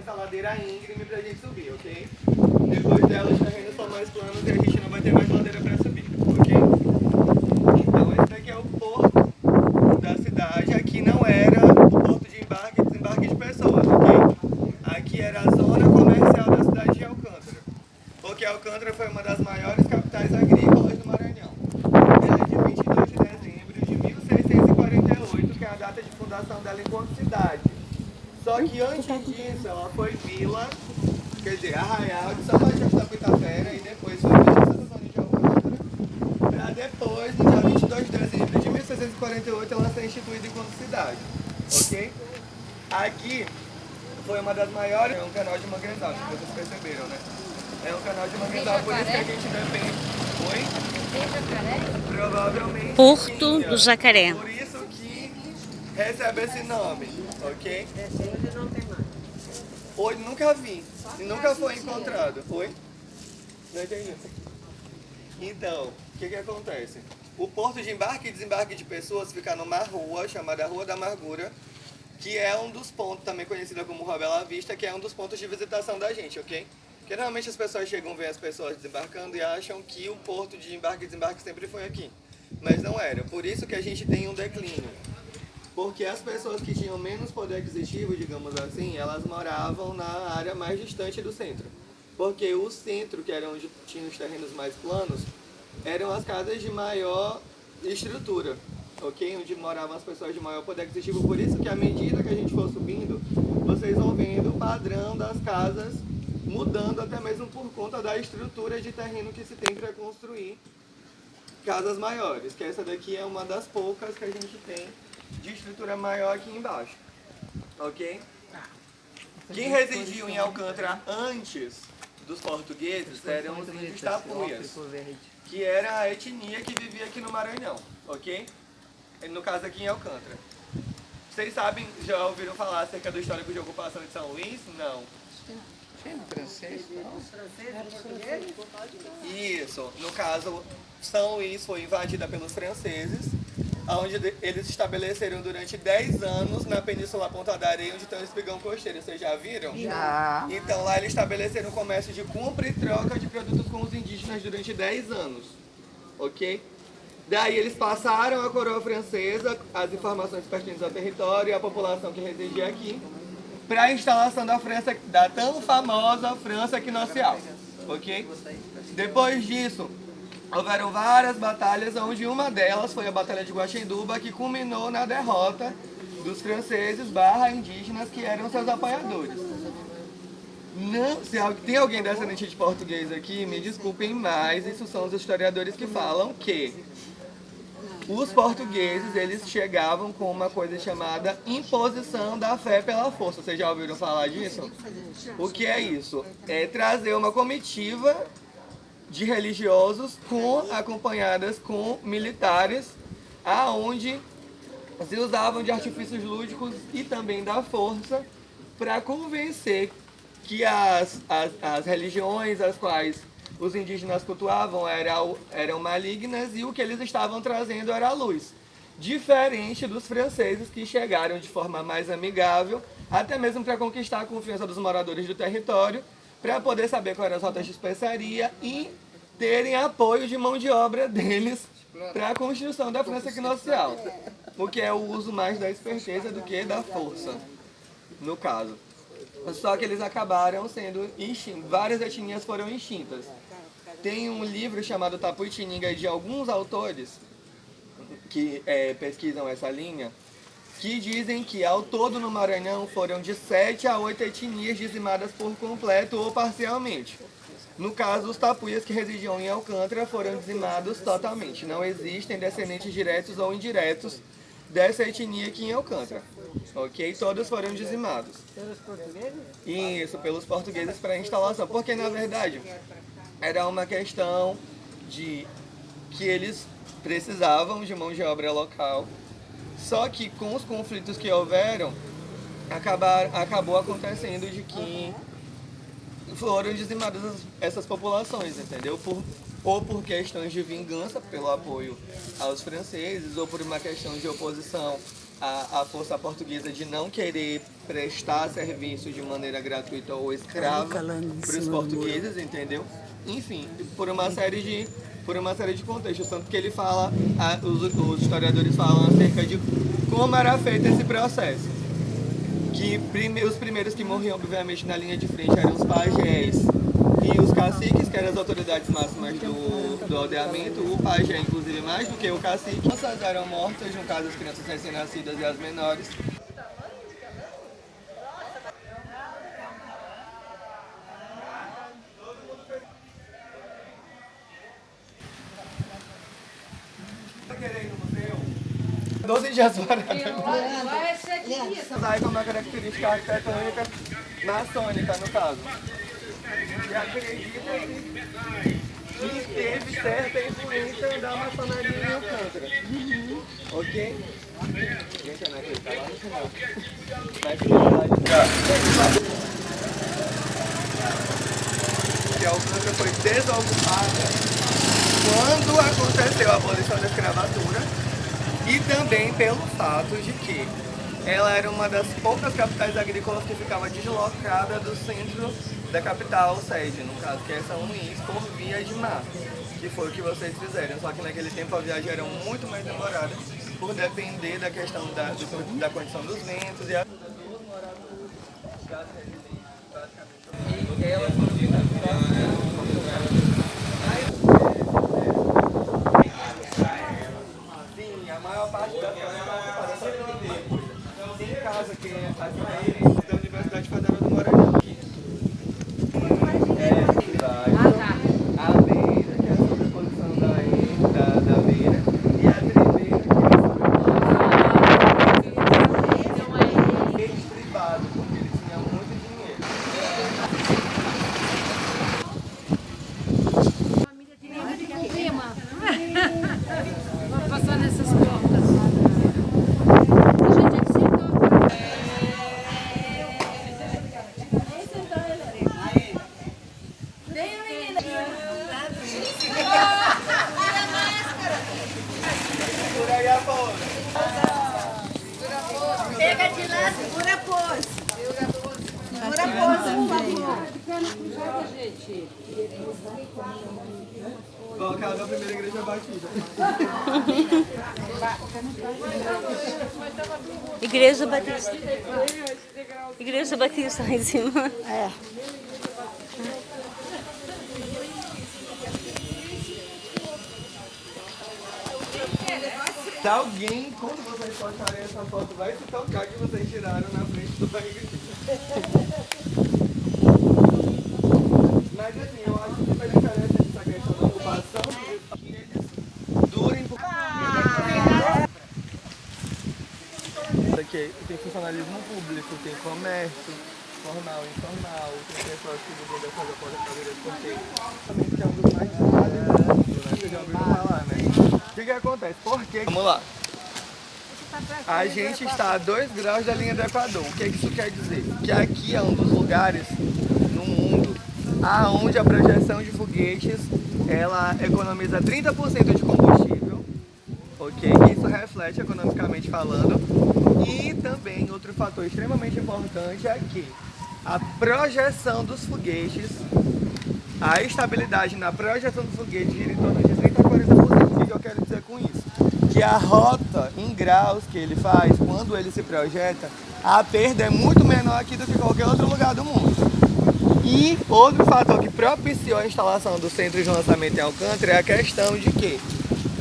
essa ladeira íngreme pra gente subir, ok? Depois dela os terrenos são mais planos e a gente não vai ter mais ladeira pra subir, ok? Então esse daqui é o porto da cidade. Aqui não era o porto de embarque e desembarque de pessoas, ok? Aqui era a zona comercial da cidade de Alcântara. Porque Alcântara foi uma das maiores capitais agrícolas do Maranhão. Ela é de 22 de dezembro de 1648, que é a data de fundação dela enquanto cidade. Só que antes disso, ela foi vila, quer dizer, arraial de São Mateus da Pitapera, e depois foi vila de Santa Sônia de Alcântara, para depois, no dia 22 de dezembro de 1648, ela ser instituída enquanto cidade, ok? Aqui foi uma das maiores, é um canal de manguezal, que vocês perceberam, né? É um canal de manguezal, por isso que a gente depende. Oi? Provavelmente. Porto do Jacaré. Por isso que recebe esse nome, ok? Hoje não tem mais. Hoje nunca vi, e nunca foi encontrado. Oi? Não entendi. Então, o que acontece? O porto de embarque e desembarque de pessoas fica numa rua chamada Rua da Amargura, que é um dos pontos, também conhecida como Rua Bela Vista, que é um dos pontos de visitação da gente, ok? Porque normalmente as pessoas chegam, ver as pessoas desembarcando e acham que o porto de embarque e desembarque sempre foi aqui. Mas não era. Por isso que a gente tem um declínio. Porque as pessoas que tinham menos poder aquisitivo, digamos assim, elas moravam na área mais distante do centro. Porque o centro, que era onde tinha os terrenos mais planos, eram as casas de maior estrutura, ok? Onde moravam as pessoas de maior poder aquisitivo. Por isso que à medida que a gente for subindo, vocês vão vendo o padrão das casas mudando, até mesmo por conta da estrutura de terreno que se tem para construir casas maiores, que essa daqui é uma das poucas que a gente tem de estrutura maior aqui embaixo, ok? Quem residiu em Alcântara antes dos portugueses eram os índios tapuias, que era a etnia que vivia aqui no Maranhão, ok? No caso aqui em Alcântara. Vocês sabem, já ouviram falar acerca do histórico de ocupação de São Luís? Não. Francês, português? Isso, no caso, São Luís foi invadida pelos franceses, onde eles estabeleceram durante 10 anos na Península Ponta da Areia, onde tem o espigão costeiro. Vocês já viram? Já. Então lá eles estabeleceram um comércio de compra e troca de produtos com os indígenas durante 10 anos, ok? Daí eles passaram à coroa francesa as informações pertinentes ao território e à população que residia aqui, para a instalação da França, da tão famosa França Quinocial, ok? Depois disso, houveram várias batalhas, onde uma delas foi a Batalha de Guaxinduba, que culminou na derrota dos franceses / indígenas, que eram seus apoiadores. Não, se tem alguém descendente de português aqui, me desculpem, mas isso são os historiadores que falam que os portugueses, eles chegavam com uma coisa chamada imposição da fé pela força. Vocês já ouviram falar disso? O que é isso? É trazer uma comitiva de religiosos acompanhadas com militares, aonde se usavam de artifícios lúdicos e também da força para convencer que as religiões as quais os indígenas cultuavam eram malignas e o que eles estavam trazendo era a luz. Diferente dos franceses, que chegaram de forma mais amigável, até mesmo para conquistar a confiança dos moradores do território, para poder saber quais eram as rotas de especiaria e terem apoio de mão de obra deles para a construção da França Quinocial, o que é o uso mais da esperteza do que da força, no caso. Só que eles acabaram sendo extintos, várias etnias foram extintas. Tem um livro chamado Tapuitininga de alguns autores que pesquisam essa linha, que dizem que ao todo no Maranhão foram de 7 a 8 etnias dizimadas por completo ou parcialmente. No caso, os tapuias que residiam em Alcântara foram dizimados totalmente. Não existem descendentes diretos ou indiretos dessa etnia aqui em Alcântara, ok? Todos foram dizimados. Pelos portugueses? Isso, pelos portugueses para a instalação, porque na verdade era uma questão de que eles precisavam de mão de obra local, só que com os conflitos que houveram, acabou acontecendo de que foram dizimadas essas populações, entendeu? Ou por questões de vingança pelo apoio aos franceses, ou por uma questão de oposição a força portuguesa de não querer prestar serviço de maneira gratuita ou escrava para os portugueses, entendeu? Enfim, por uma série de contextos, tanto que ele fala, os historiadores falam acerca de como era feito esse processo. Que os primeiros que morriam, obviamente, na linha de frente eram os pajés e os caciques, que eram as autoridades máximas do aldeamento. O pajé, inclusive, mais do que o cacique. As crianças eram mortas, no caso, as crianças recém-nascidas e as menores. Querer ir no museu? 12 dias fora. Vai ser dias. Aí como uma característica arquitetônica maçônica, no caso. E acredita que teve certa influência da maçonaria em Alcântara. Ok? Gente, eu não acredito, tá lá no final. Mas que Alcântara foi desocupada quando aconteceu a abolição da escravatura e também pelo fato de que ela era uma das poucas capitais agrícolas que ficava deslocada do centro da capital sede, no caso, que é São Luís, por via de mar, que foi o que vocês fizeram. Só que naquele tempo a viagem era muito mais demorada, por depender da questão da condição dos ventos e elas sim, a maior parte da tem casa que é da Universidade Federal do Maranhão. A beira, que é a sobreposição da beira, e a trebeira, que é a ex-privado, porque ele tinha muito dinheiro. Prima, vamos passar nessas portas. A gente aqui sentou. Vem, menina. Por aí afora. Pega de lá, segura a pose. Segura a pose, por favor. Local da primeira igreja batida. Igreja Batista. Igreja Batista lá em cima. É. Se alguém, quando vocês postarem essa foto, vai se tocar que vocês tiraram na frente do igreja. Mas assim, eu acho que super interessante essa questão da ocupação, que eles durem por... Isso aqui tem funcionalismo público, tem comércio, formal, informal, tem pessoas que vivem dessas aposentadorias porque também é um dos mais estáveis do mundo, né? Vocês já ouviram falar, né? O que acontece? Por quê? Vamos lá. A gente está a 2 graus da linha do Equador. O que isso quer dizer? Que aqui é um dos lugares no mundo aonde a projeção de foguetes ela economiza 30% de combustível, ok? Isso reflete economicamente falando. E também outro fator extremamente importante é que a projeção dos foguetes, a estabilidade na projeção dos foguetes gira em torno de 30 a 40%. O que eu quero dizer com isso? Que a rota em graus que ele faz, quando ele se projeta, a perda é muito menor aqui do que qualquer outro lugar do mundo. E outro fator que propiciou a instalação do centro de lançamento em Alcântara é a questão de que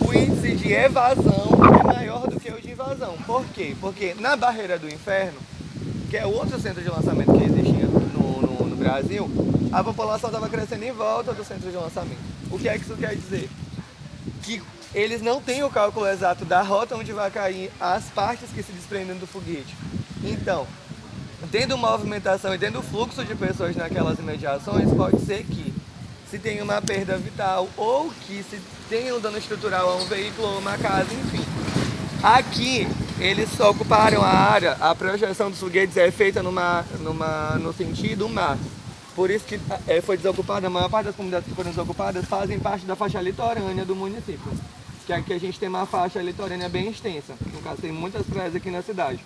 o índice de evasão é maior do que o de invasão. Por quê? Porque na Barreira do Inferno, que é outro centro de lançamento que existia no Brasil, a população estava crescendo em volta do centro de lançamento. O que é que isso quer dizer? Que eles não têm o cálculo exato da rota onde vai cair as partes que se desprendem do foguete. Então, tendo movimentação e tendo fluxo de pessoas naquelas imediações, pode ser que se tenha uma perda vital ou que se tenha um dano estrutural a um veículo ou uma casa, enfim. Aqui, eles ocuparam a área, a projeção dos foguetes é feita no sentido mar. Por isso que foi desocupada, a maior parte das comunidades que foram desocupadas fazem parte da faixa litorânea do município, que aqui a gente tem uma faixa litorânea bem extensa. No caso, tem muitas praias aqui na cidade,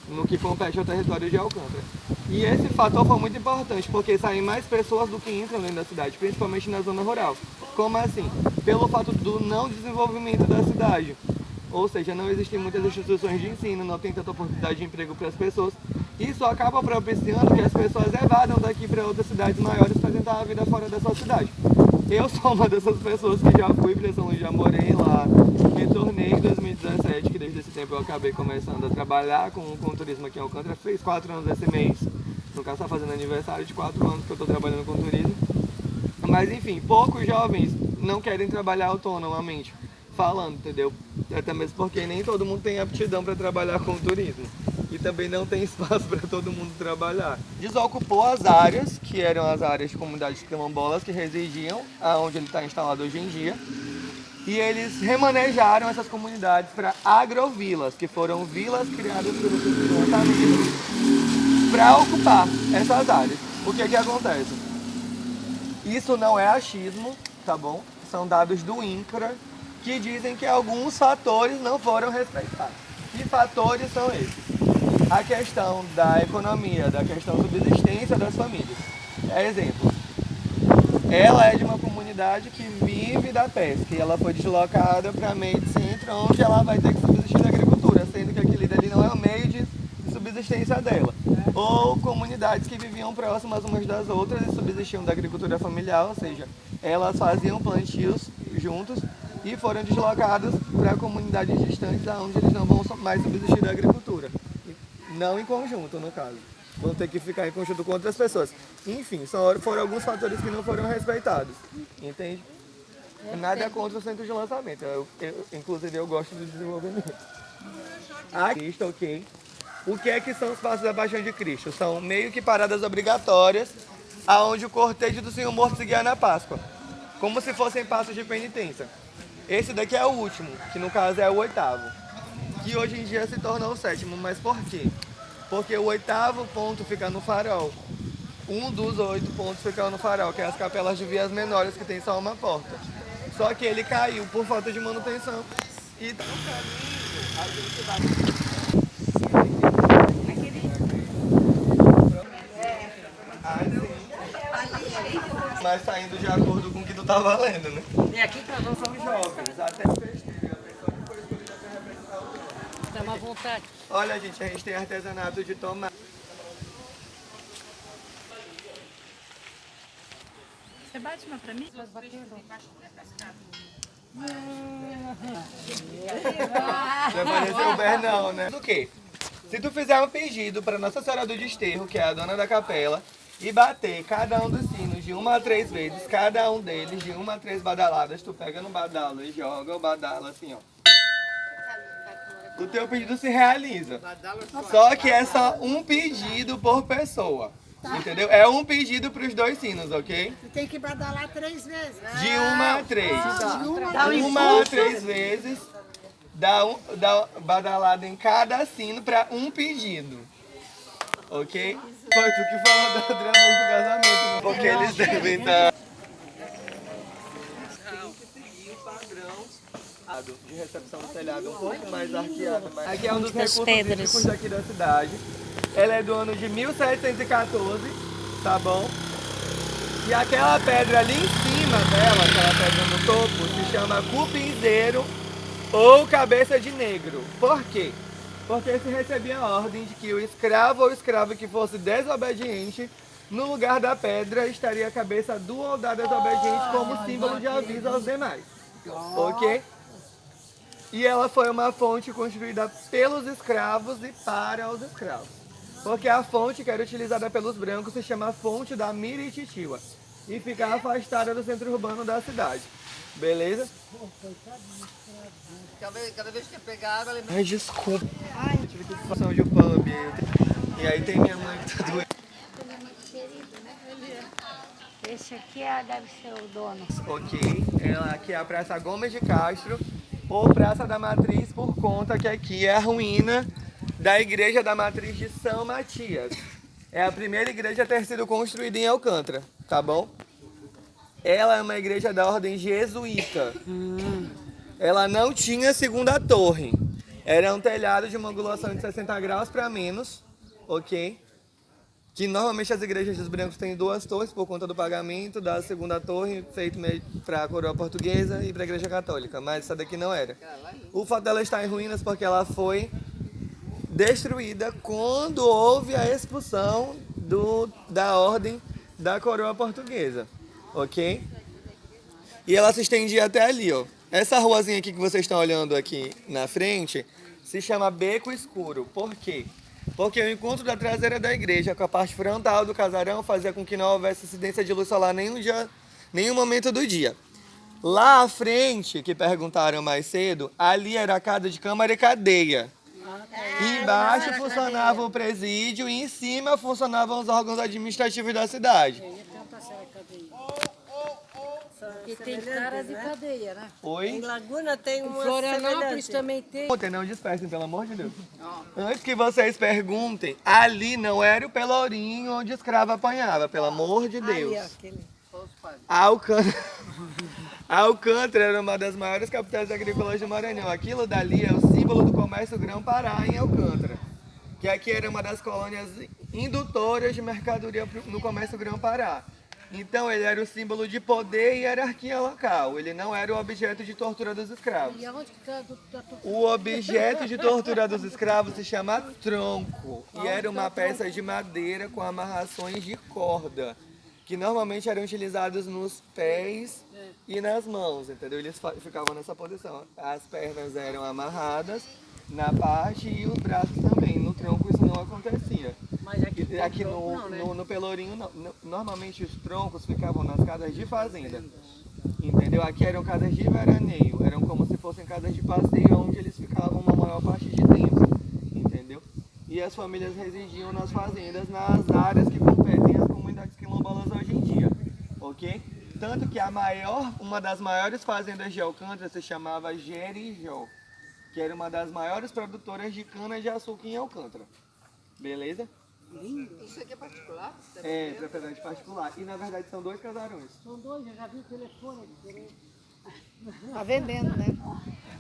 no que compete ao território de Alcântara. E esse fator foi muito importante, porque saem mais pessoas do que entram dentro da cidade, principalmente na zona rural. Como assim? Pelo fato do não desenvolvimento da cidade. Ou seja, não existem muitas instituições de ensino, não tem tanta oportunidade de emprego para as pessoas. Isso acaba propiciando que as pessoas evadam daqui para outras cidades maiores para tentar a vida fora da sua cidade. Eu sou uma dessas pessoas que já fui para São Luís, já morei lá, retornei em 2017, que desde esse tempo eu acabei começando a trabalhar com turismo aqui em Alcântara. Fez 4 anos esse mês, no caso está fazendo aniversário de 4 anos que eu estou trabalhando com turismo. Mas enfim, poucos jovens não querem trabalhar autonomamente, falando, entendeu? Até mesmo porque nem todo mundo tem aptidão para trabalhar com turismo. E também não tem espaço para todo mundo trabalhar. Desocupou as áreas, que eram as áreas de comunidades quilombolas que residiam onde ele está instalado hoje em dia. E eles remanejaram essas comunidades para agrovilas, que foram vilas criadas pelo plantamento para ocupar essas áreas. O que acontece? Isso não é achismo, tá bom? São dados do INCRA, que dizem que alguns fatores não foram respeitados. Que fatores são esses? A questão da economia, da questão da subsistência das famílias. Exemplo, ela é de uma comunidade que vive da pesca e ela foi deslocada para meio de centro, onde ela vai ter que subsistir da agricultura, sendo que aquele dali não é o meio de subsistência dela. Ou comunidades que viviam próximas umas das outras e subsistiam da agricultura familiar, ou seja, elas faziam plantios juntos e foram deslocadas para comunidades distantes, onde eles não vão mais subsistir da agricultura. Não em conjunto, no caso. Vão ter que ficar em conjunto com outras pessoas. Enfim, foram alguns fatores que não foram respeitados. Entende? Nada contra o centro de lançamento. Inclusive, eu gosto do desenvolvimento. Aqui, ok. O que são os passos da Paixão de Cristo? São meio que paradas obrigatórias, aonde o cortejo do Senhor Morto seguia na Páscoa. Como se fossem passos de penitência. Esse daqui é o último, que no caso é o 8º. Que hoje em dia se tornou o 7º, mas por quê? Porque o 8º ponto fica no farol. Um dos 8 pontos fica no farol, que é as capelas de vias menores, que tem só uma porta. Só que ele caiu por falta de manutenção. E tá no caminho, a gente vai... Mas tá indo de acordo com o que tu tá valendo, né? E aqui tá Não são jovens, até festeiro. dá uma vontade. Olha, gente, a gente tem artesanato de tomate. Você bate uma pra mim? Vai parecer o Bernão, né? Do quê? Se tu fizer um pedido para Nossa Senhora do Desterro, que é a dona da capela, e bater cada um dos sinos de 1 a 3 vezes, cada um deles de 1 a 3 badaladas, tu pega no badalo e joga o badalo assim, ó. O teu pedido se realiza. Só que é só um pedido por pessoa. Entendeu? É um pedido para os 2 sinos, ok? Tem que badalar 3 vezes. De 1 a 3. Dá um 1 a 3 vezes, dá badalada em cada sino para um pedido. Ok? Foi tu que falou da drama do casamento, né? Porque eles devem estar... Tem que seguir o padrão de recepção do telhado um pouco mais arqueado. Aqui é um dos recursos hídricos daqui da cidade. Ela é do ano de 1714, tá bom? E aquela pedra ali em cima dela, aquela pedra no topo, se chama cupinzeiro ou cabeça de negro. Por quê? Porque se recebia a ordem de que o escravo ou escrava que fosse desobediente, no lugar da pedra estaria a cabeça do ou da desobediente como símbolo de aviso aos demais. Ok? E ela foi uma fonte construída pelos escravos e para os escravos. Porque a fonte que era utilizada pelos brancos se chama Fonte da Mirititiba e fica afastada do centro urbano da cidade. Beleza? Cada vez que ia pegar água, lembra... Ai, desculpa. Eu tive que ir de pub. E aí tem minha mãe que tá doente. Esse aqui deve ser o dono. Ok, ela aqui é a Praça Gomes de Castro ou Praça da Matriz, por conta que aqui é a ruína da Igreja da Matriz de São Matias. É a primeira igreja a ter sido construída em Alcântara, tá bom? Ela é uma igreja da ordem jesuíta. ela não tinha segunda torre. Era um telhado de uma angulação de 60 graus para menos, ok? Que normalmente as igrejas dos brancos têm 2 torres por conta do pagamento da segunda torre, feito para a coroa portuguesa e para a igreja católica, mas essa daqui não era. O fato dela estar em ruínas porque ela foi destruída quando houve a expulsão da ordem da coroa portuguesa, ok? E ela se estendia até ali, ó. Essa ruazinha aqui que vocês estão olhando aqui na frente se chama Beco Escuro. Por quê? Porque o encontro da traseira da igreja com a parte frontal do casarão fazia com que não houvesse incidência de luz solar nenhum momento do dia. Lá à frente, que perguntaram mais cedo, ali era a casa de câmara e cadeia. Embaixo funcionava o presídio e em cima funcionavam os órgãos administrativos da cidade. E tem cara de cadeia, né? Oi? Em Laguna tem uma Florianópolis semelhante. também tem. Ontem não dispersem, pelo amor de Deus. Antes que vocês perguntem, ali não era o Pelourinho onde escravo apanhava, pelo amor de Deus. Ali, ó, aquele. Alcântara era uma das maiores capitais agrícolas do Maranhão. Aquilo dali é o símbolo do comércio grão-pará em Alcântara. Que aqui era uma das colônias indutoras de mercadoria no comércio grão-pará. Então ele era o símbolo de poder e hierarquia local. Ele não era o objeto de tortura dos escravos. E aonde que tá O objeto de tortura dos escravos se chama tronco. E era uma peça de madeira com amarrações de corda, que normalmente eram utilizados nos pés e nas mãos, entendeu? Eles ficavam nessa posição. As pernas eram amarradas na parte e os braços também. No tronco isso não acontecia. Mas Aqui no Pelourinho, não. Normalmente os troncos ficavam nas casas de fazenda, entendeu? Aqui eram casas de veraneio, eram como se fossem casas de passeio, onde eles ficavam uma maior parte de tempo, entendeu? E as famílias residiam nas fazendas, nas áreas que competem as comunidades quilombolas hoje em dia, ok? Tanto que uma das maiores fazendas de Alcântara se chamava Jerijó, que era uma das maiores produtoras de cana-de-açúcar em Alcântara, beleza? Isso aqui é particular? É, propriedade particular. E na verdade são 2 casarões. São 2, eu já vi o telefone diferente. Tá vendendo, né?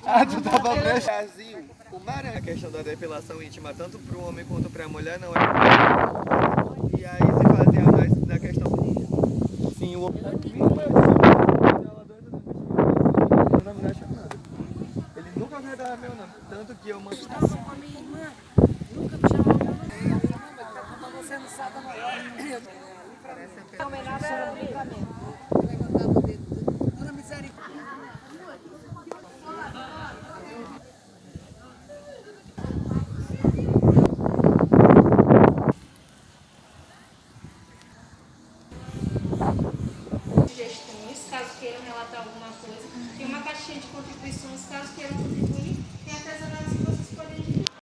Ah, tu tava no Brasil. O Maranhão, a questão da depilação íntima, tanto para o homem quanto para a mulher, não é. E aí se fazia mais da questão. Sim, o homem. Ele nunca vai dar meu nome. Tanto que eu mando. Com a minha irmã, nunca me chamou meu nome. Você não sabe a maior. Não, mas nada era livramento. Dona Misericórdia. Sugestões, caso queiram relatar alguma coisa, tem uma caixinha de contribuições, caso queiram contribuir.